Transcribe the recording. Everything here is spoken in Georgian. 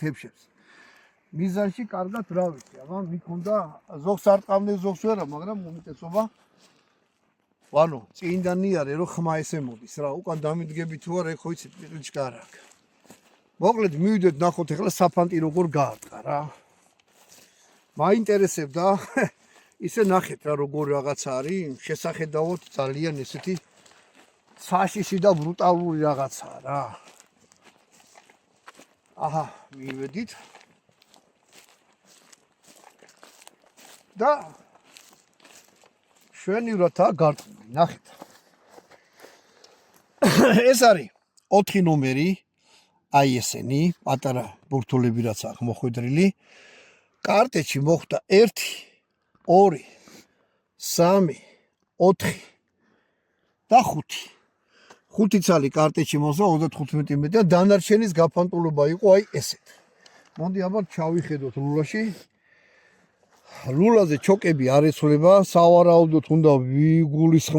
თებშებს. მიზანში კარგად რა ვიცი, აბა მიქონდა ზოგს არ ყავდნენ ზოგს ვერა, მაგრამ უმეტესობა ვანო, წინდანი არის რომ ხმა ესე მოდის რა, უკან დამიდგები თუ არა, ხო იცით, პიჭკა რა. მოკლედ მივიდეთ ნახოთ ახლა საფანტი როგორ გაარტყა რა. მაინტერესებდა ისე ნახეთ რა როგორ რაღაცა არის, შესახედავად ძალიან ესეთი საშიში და ბრუტალური რაღაცაა რა. აჰა, მივედით. და შვენივრათაა გარყვნილი, ნახეთ. ეს არის 4 ნომერი, აი ესენი, პატარა ბურთულები რაც აქვს მოხვედრილი. კარტეჩი მოხვდა 1, 2, 3, 4 და 5. 5 ცალი კარტეჩი მოსვა 35 მეტრი და დანარჩენის გაფანტულობა იყო აი ესეთ. მოდი აბა ჩავიხედოთ ლულაში. ლულაზე ჩოკები არ ეცვლება, სავარაუდოდ უნდა ვიგულისხმოთ